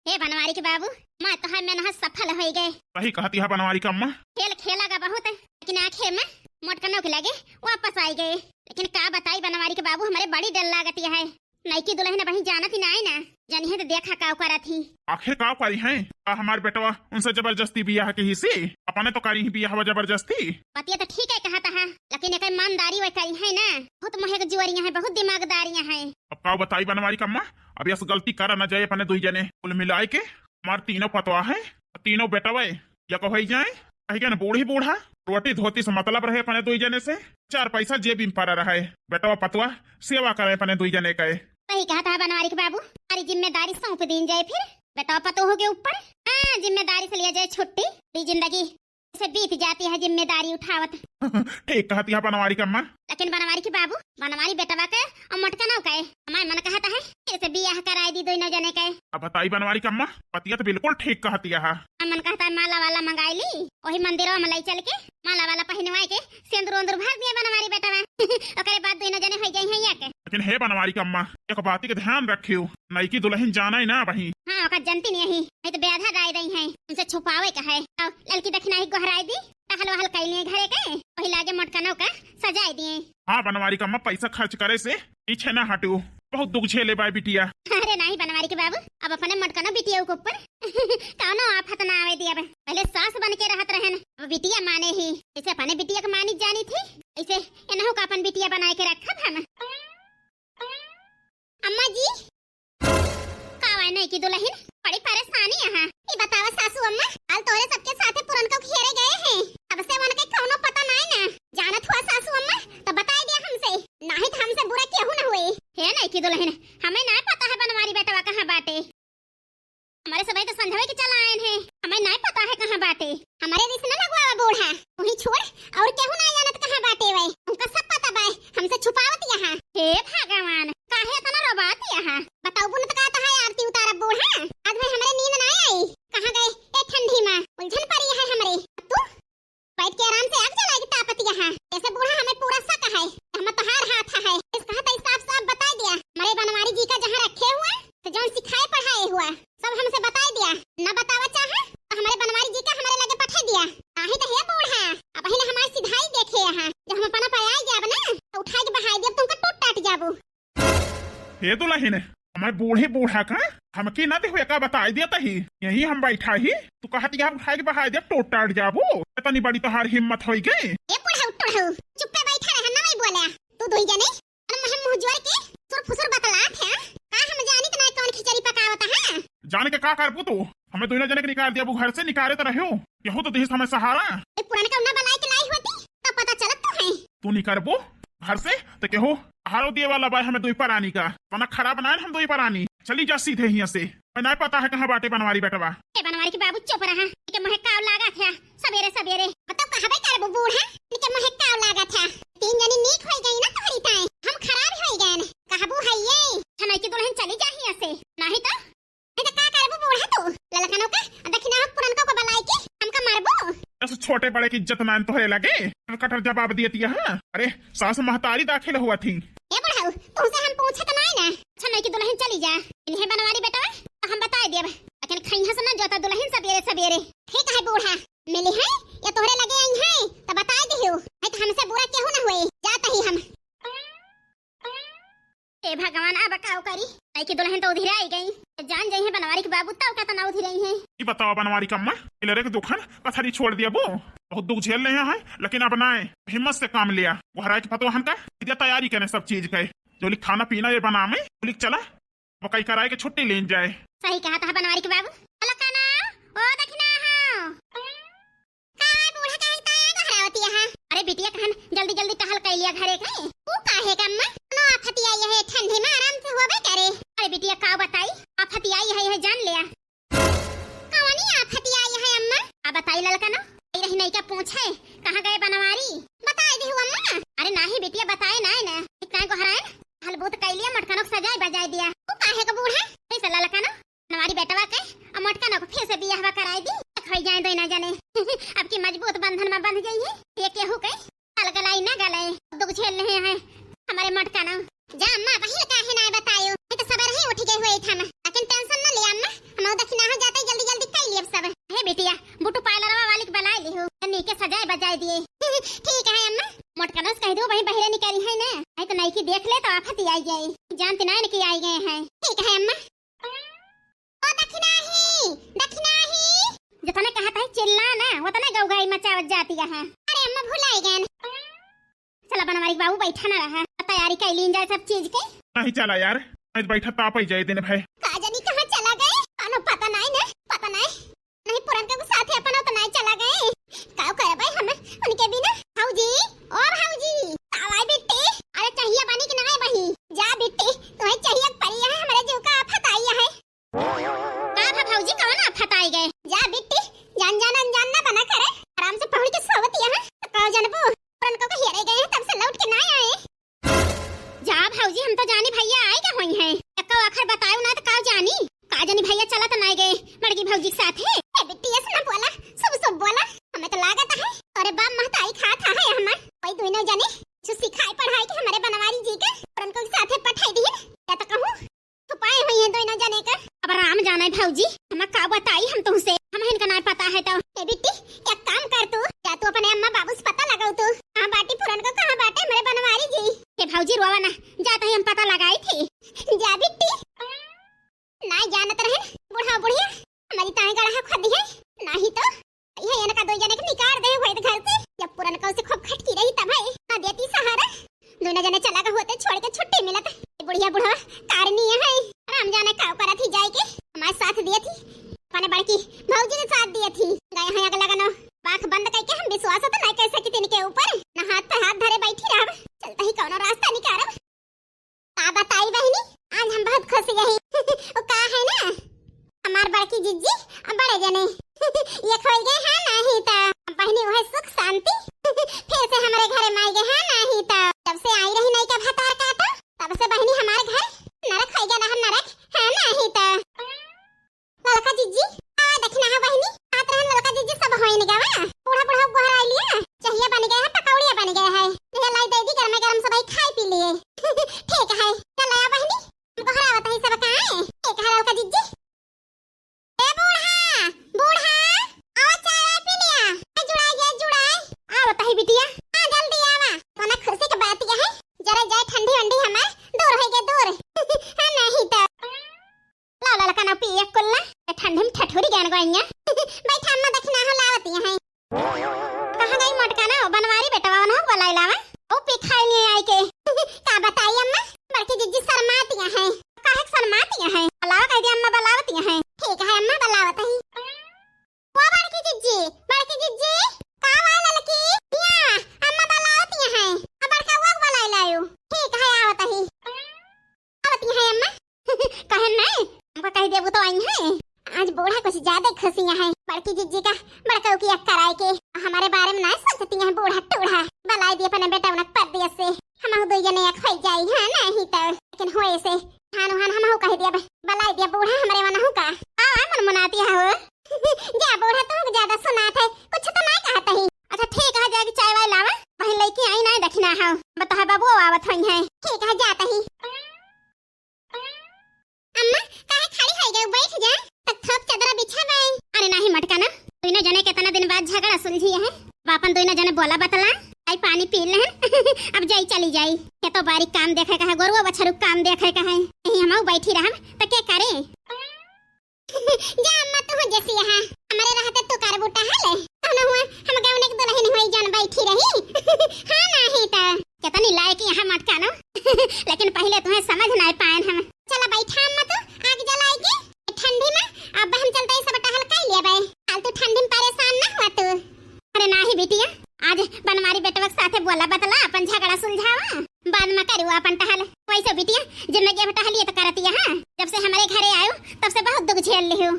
हे बनवारी के बाबू, मैं तो है मेहनत सफल हो गए। सही कहती है बनवारी का अम्मा। खेल खेला का बहुत है, लेकिन आखिर में मोटकनों के लगे वापस आई गए। लेकिन का बताई बनवारी के बाबू, हमारे बड़ी डर लागती है। नईकी दुल्हन वहीं जाना थी ना, आई ना जानी है तो देखा का करा थी। आखिर का करी है हमारे बेटवा उनसे जबरदस्ती बियाह के हिस्से अपने तो करी ही बियाह जबरदस्ती। पतिया तो ठीक है कहता है, लेकिन एक ईमानदारी वही करी है ना। बहुत मोहे जुआरियां हैं, बहुत दिमागदारियां हैं। अब का बताई बनवारी का अम्मा, अब यस गलती करा न जाए अपने दुई जने कुल मिलाए के। हमारे तीनों पतवा है, तीनों बेटवा या कहो जाए कही ना बूढ़ी बूढ़ा रोटी धोती से मतलब रहे अपने दुई जने से, 4 पैसा जेब में पड़ा रहे। बेटवा पतवा सेवा करे अपने दुई जने का। वही कहता है बनवारी के बाबू, सारी जिम्मेदारी सौंप दी जाए, फिर बेटा पतोह के ऊपर। हाँ, जिम्मेदारी से लिया जाए छुट्टी। जिंदगी से बीत जाती है जिम्मेदारी उठावत। ठीक कहती है बनवारी का अम्मा। लेकिन बनवारी के बाबू, बनवारी बेटवा के और मटकनों का हमारे मन कहता है ऐसे बियाह कराई दी दोनों जने के। अब बताई बनवारी का अम्मा, पतिया तो बिल्कुल ठीक कहती है। मन कहता है माला वाला मंगाई ली, वही मंदिरों में लाई चल के माला वाला पहनवाए के सिंदूर उंदूर भर दिया बनवारी बेटवा। ओकरे बाद दोनों जने हो जाई हैं के। लेकिन हे बनवारी का अम्मा, एक बात के ध्यान रखियो, नईकी दुल्हन जाना ही ना वही। हाँ, ओका जनती नहीं तो बेआधा राय रही है, उनसे छुपावे का है। लड़की दक्षिणा ही गोहराई दी, टहल वहल कैलिए घरे के, वही लागे मटकनों का सजाई दिए। हाँ बनवारी का अम्मा, पैसा खर्च करे से पीछे ना हटू, बहुत दुख झेले बाय बिटिया। अरे नहीं बनवारी के बाबू, अब अपने मटकनों बिटिया के ऊपर कौनो आफत ना आवे दिया। पहले सास बन के रहत रहन, अब बिटिया माने ही। जैसे अपने बिटिया को मानी जानी थी, ऐसे इन्हों का अपन बिटिया बनाए के रखा हम। अम्मा जी कावा नहीं की दुल्हन बड़ी परेशानी यहाँ। ये बतावा सासू अम्मा, हाल तोरे सबके साथे पुरन को घेरे गए हैं, अब से मन के कौनो पता नहीं ना। जानत हुआ सासू अम्मा तो बताई दिया हमसे, नहीं तो हमसे बुरा क्यों न हुए। हे नहीं की दुल्हन, हमें नहीं पता है बनवारी बेटवा कहाँ बाटे। हमारे सभी तो समझावे के चला आए हैं, हमें नहीं पता है कहाँ बाटे। हमारे रिश्ते न लगवावा बूढ़ा, वही छोड़ और केहू ना जानत कहाँ बाटे वे। उनका सब पता बा, हमसे छुपावत यहाँ। हे भगवान, काहे इतना रोबात यहाँ। बताओ बुन तो कहता है आरती उतारा बूढ़ा, आज भाई हमारे नींद ना आई। कहाँ गए ए ठंडी माँ, उलझन पड़ी है हमारे। तू बैठ के आराम से आग जलाएगी तापत यहाँ। ऐसे बूढ़ा हमें पूरा शक है, हम तो हार हाथ है। इस कहता साफ साफ बता दिया, हमारे बनवारी जी का जहाँ रखे हुआ तो जौन सिखाए पढ़ाए हुआ सब हमसे बता दिया। न बतावा चाहे तो हमारे बनवारी जी का हमारे लगे पठा दिया। आही तो है बूढ़ा, अब ही हमारी सिधाई देखे यहाँ। जब हम अपना पाया जाब ना तो उठा के बहाई दिया, तुमका टूट टाट जाबू। हे दुल्हन, हमारे बूढ़े बूढ़ा का हमके ना हुए का बताई दिया तही, यही हम बैठा ही तू कहती है उठा के बहाई दिया टूट टाट जाबू। इतनी बड़ी तोहार हिम्मत होई गई। ये बूढ़ा उठो चुप पे बैठा रहा ना, मैं बोला तू दुई जने और हम मुंह जोड़ के सुर फुसुर बतलात है का। हम जानी तो ना कौन खिचड़ी पकावत है। जाने के का करबू तू, हमें दोनों जने के निकाल दिया घर से, निकाले तो रहो यहू तो देश हमें सहारा। ए पुराने का ना बनाई के लाई होती तो पता चलत तो है। तू नहीं करबू घर से तो केहू हारो दिए वाला बाय हमें दुई पर आनी का, वरना खराब बनाए हम दुई पर आनी। चली जा सीधे यहाँ से, मैं नहीं पता है कहाँ बाटे बनवारी बेटवा। ए बनवारी के बाबू चुप रहा, के मोहे काव लागा था सवेरे सवेरे। बताओ कहबे करबू बूढ़ा, के मोहे काव लागा था। 3 जनी नीक होई गई ना तोहरी ताए, हम खराब होई गए। कहबू है ये हमारी की दुल्हन चली जा यहाँ से, नहीं तो का करबू बूढ़ा तू। ललकनो का दक्षिणा पुरनको को बुलाई के हमका मारबू। ऐसे छोटे बड़े की इज्जत मान तो लगे, कटर जवाब दिए है। अरे सास महतारी दाखिल हुआ थी। ए बुढ़ाऊ, तुमसे हम पूछत नहीं ना। अच्छा नहीं की दुल्हन चली जा, इन्हें बनवारी बेटा तो हम बता दिए, लेकिन खैया से ना जोता दुल्हन सवेरे सवेरे। ठीक है बूढ़ा, मिली है या तोहरे लगे आई है तो बता दियो, नहीं तो हमसे बुरा क्यों न हुए। जात ही हम। ए भगवान, अब काऊ करी, नहीं की दुल्हन तो उधर आई गई, जान जाई है बनवारी के बाबू तब का ना उधर आई है। ये बताओ बनवारी का अम्मा, इलरे के दुखन पथरी छोड़ दिया वो, बहुत दुख झेल रहे हैं, लेकिन अब ना हिम्मत से काम लिया। वो हराए के पतोहन का इधर तैयारी करे सब चीज के, जो लिख खाना पीना ये बना में लिख चला वो कई कराए के छुट्टी ले जाए। सही कहा था बनवारी के बाबू। अलकाना ओ दक्षिणा हां काय बूढ़ा काहे ताया घरावती है। अरे बिटिया कहन जल्दी जल्दी टहल कर लिया घरे के, तू काहे का अम्मा नो आफती आई है ठंडी में आराम से होबे करे। अरे बिटिया का बताई आफती आई है जान लिया। कौनी आफती आई है अम्मा अब बताई ललकाना, रही नहीं क्या पूछे कहां गए बनवारी, बताई दी अम्मा। अरे नहीं बिटिया बताए ना इतना को हराए हलबूत कैलिया मटकनों को सजाए बजाए दिया। तू काहे का बूढ़ा कैसे ललकाना बनवारी बेटवा के और मटकनों को फिर से बियाह कराई दी। खोई जाए दो ना जाने अब की मजबूत बंधन में बंध गई है। ये केहू के अलगलाई ना गले दुख झेल रहे हैं हमारे मटकनों। जा अम्मा पहले काहे ना बतायो, तो सबर ही उठ गई हुई था, लेकिन टेंशन न लिया अम्मा, हम दक्षिणा बिटिया बुटू पार्लरवा वाली के बनाई ली हूँ नीचे सजाए बजाए दिए ठीक है अम्मा मोटकनस कह दो वही बहरे निकली है ना नहीं तो नहीं की देख ले तो आफत ही आई गई जानते नहीं कि आई गए हैं ठीक है अम्मा ओ दक्षिणा ही जितने कहा था चिल्ला ना वो तो ना गौगाई मचावत जाती है अरे अम्मा भुलाई गए चला बनवारी बाबू बैठा ना रहा तैयारी कर लीन जाए सब चीज के नहीं चला यार बैठा ताप जाए दिन भाई काजनी कहाँ चला गए अनु पता नहीं पुरन के साथ अपन तो नहीं चला गए काव करे भाई हम उनके बिना हाउजी और हाउजी आवाई बेटे अरे चाहिए पानी की नहीं बही जा बेटे तुम्हें चाहिए पड़ी है हमारे जीव का आफत आई है का हाउजी कौन आफत आई गए जा बेटे जान अनजान ना बना करे आराम से पहुंच के सोवत यहां काव जानबो पुरन को हेरे गए हैं तब से लौट के नहीं आए जा भाऊजी हम तो जानी भैया आए क्या हुई हैं एक आखिर बताओ ना तो का जानी भैया चला तो नहीं गए बड़की भौजी के साथ है ए बिट्टी ऐसे ना बोला सब बोला हमें तो लागत है अरे बाप महताई खाता है हमार कोई दोनों जाने जो सिखाई पढ़ाई के हमारे बनवारी जी के और उनको साथ पठाई दी या तो कहूं तो पाए हुई हैं दोनों जाने का अब राम जाना है भौजी हमें का बताई हम तुमसे हमें इनका नहीं पता है तो ए बिट्टी एक काम कर तू या तू अपने अम्मा बाबू से पता लगाओ तू कहां बाटी पुरन को कहां बाटे हमारे बनवारी जी ए भौजी रोवा ना जाता ही हम पता लगाई थी जा बिट्टी ना जानत रहे बुढ़ा बुढ़िया हमारी ताई गड़ा खुद है नहीं तो ये इनका दो जने के निकाल दे हुए घर से जब पुरन का उसे खूब खटकी रही तब है ना देती सहारा दोनों जने चला गए होते छोड़ के छुट्टी मिला था बुढ़िया बुढ़ा कारनी है राम जाने का करा थी जाए के हमारे साथ दिए थी अपने बड़की भौजी ने साथ दिए थी गए हैं अगला गनो आंख बंद करके हम विश्वास तो नहीं कर सकते इनके ऊपर ना हाथ पे हाथ धरे बैठी रह चलता ही कौनो रास्ता निकाल का बताई बहनी आज हम बहुत खुश गए वो का है ना हमार बड़की जिज्जी बड़े जने ये खोल गए हैं नहीं तो बहनी वह सुख शांति फिर से हमारे घर में आई गए हैं नहीं तो जब से आई रही नहीं का भतार काटा तब से बहनी हमारे घर नरक खोल गया ना नरक है नहीं तो लड़का जिज्जी आ देखना है बहनी हाथ रहन लड़का जिज्जी सब होई नहीं गवा बूढ़ा गोहर आई लिया चाहिए बन गया है पकौड़िया बन गया है ये लाई दे दी गरम गरम सब खाई पी लिए ठीक है चल आया बहनी हमको हरावत है सब कहां है एक हराव का जिज्जी ए बूढ़ा आओ चाय पी लिया जुड़ाई आवत है बिटिया आ जल्दी आवा कोना खुशी के बात है जरा जाए ठंडी वंडी हमार दूर है के दूर हां नहीं तो ला कना पिए कुल्ला ठंडी में ठठोरी गन गइया बैठा अम्मा देखना हो लावती है कहां गई मोटका ना बनवारी बेटवा न बोलाई लावा ओ पी खाई नहीं आई के का बताई अम्मा बड़की जिज्जी शर्माती है काहे शर्माती है अलावा कह दी अम्मा बलावती है ठीक है अम्मा बलावत है वो बड़की जिज्जी का वाला लड़की या अम्मा बलावती है अब बड़का वो बलाई लायो ठीक है आवत है अम्मा कहे नहीं हमको कह देबो तो आई है आज बूढ़ा कुछ ज्यादा खुशियां है बड़की जिज्जी का बड़का की अक्कर आए के हमारे बारे में ना सोचती है बूढ़ा टूढ़ा बलाई दिए अपने बेटा उनक परदेश से हम दो जने एक खोई जाई है नहीं तो लेकिन होए से हान हम हो कह दिया बलाई दिया बूढ़ा हमारे वना हो का मन मनाती है हो जा बूढ़ा तो ज्यादा सुनात है कुछ तो नहीं कहता ही अच्छा ठीक है जाके चाय वाला लावा वही लेके आई नहीं देखना है बता बाबू आवत होई है ठीक है जाता ही अम्मा काहे खड़ी हो गई बैठ जा तक थप चादर बिछा गई अरे नहीं मटका ना दोनों जने कितना दिन बाद झगड़ा सुलझी है बापन दोनों जने बोला बतला आई पानी पी ले अब जाई चली जाई के तो बारीक काम देखे का है गोरुआ बछरू काम देखे का है यही हम बैठी रह तो क्या करे जा अम्मा तू जैसी है हमारे रहते तू कर बूटा है ले कहना हुआ हम गांव ने दुल्हन हुई जान बैठी रही हां नहीं तो कितनी लायक यहां मटका ना लेकिन पहले तुम्हें समझ ना पाए हम चला बैठा अम्मा तो आग जलाई के ठंडी में अब हम चलते सब टहल कर लिए भाई फालतू ठंडी में परेशान ना हुआ तू अरे नाही बिटिया आज बनवारी बेटवा के साथे बोला बतला अपन झगड़ा सुलझावा बाद में करू अपन टहल वैसे बिटिया जिंदगी में टहलिए तो करती है हां जब से हमारे घरे आयो तब से बहुत दुख झेल ली हूं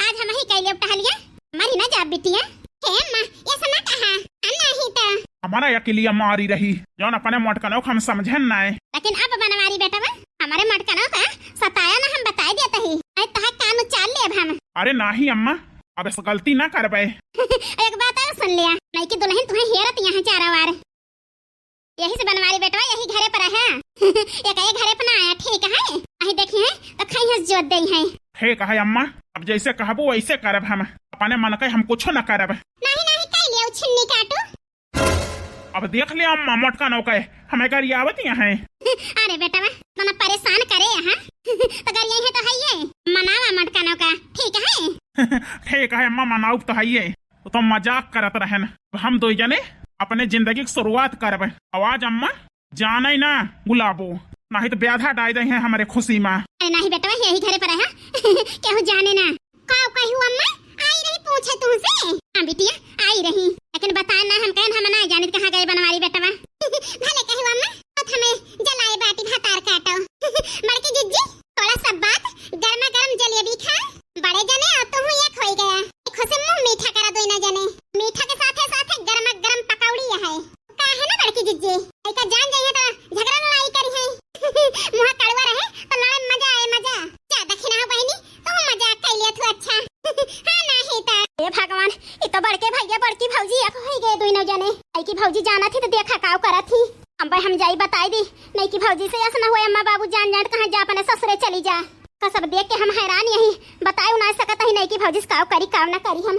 आज हम ही कैले टहलिया मरी ना जा बिटिया हे अम्मा ये सुना कहा नहीं तो हमारा अकेली मारी रही जौन अपने मोटकनों हम समझे ना लेकिन अब बनवारी बेटवा हमारे मोटकनों का सताया ना हम बता देते ही आई तह कान चाल ले अब हम अरे नहीं अम्मा अब ऐसा गलती ना कर पाए एक बात और सुन लिया नहीं कि दुल्हन तुम्हें हेरत यहाँ चारा वार यही से बनवारी बेटवा यही घरे पर है एक ही घरे पर ना आया ठीक है अही देखी है तो खाई हंस जोत दई है ठीक है अम्मा अब जैसे कहबो वैसे करब हम अपने मन के हम कुछ न करब। नहीं नहीं कह लियो छिन्नी काटू। अब देख लिया अम्मा मोटका नौका हमें घर आवत यहाँ है। अरे बेटा तना परेशान करे यहाँ तो घर यही है तो है ये मनावा मटका नौका ठीक है। ठीक है अम्मा मनाऊ तो है ये तो मजाक करत रहन। हम दो जने अपने जिंदगी की शुरुआत करब। आवाज अम्मा जाना ही ना गुलाबो नहीं तो ब्याधा डाल दे हैं हमारे खुशी में। अरे नहीं बेटा यही घरे पर है क्या जाने ना का कहू अम्मा आई रही पूछे तुमसे। हाँ बिटिया आई रही लेकिन बता ना हम कहन हम ना जाने कहाँ गए बनवारी बेटवा। भले कहू अम्मा तो हमें जलाए बाटी भातार काटो। मड़की जिज्जी थोड़ा सा बात गर्मा गर्म जलेबी खा बड़े जने और तू ये खोई गया खुशी मुंह मीठा करा दो ना जने मीठा के साथे साथे गर्मा गर्म पकौड़ी है का है ना बड़की जिज्जी ऐका जान जाइए तो झगड़ा लड़ाई करी है मुंह कड़वा रहे तो लड़े मजा आए मजा ज्यादा खिना बहनी तो मजाक कर लिया तू अच्छा। हां नहीं ता ए भगवान ई तो बड़के भैया बड़की भौजी एक होई गए दोनों जने आई की भौजी जाना थी तो देखा काव करा थी हम जाई बताई दी नहीं की भौजी से ऐसा ना होए अम्मा बाबू जान जान कहां जा अपने ससुरे चली जा का सब देख के हम हैरान यही बताए ना सकत ही नहीं की भौजी काव करी काव ना करी हम।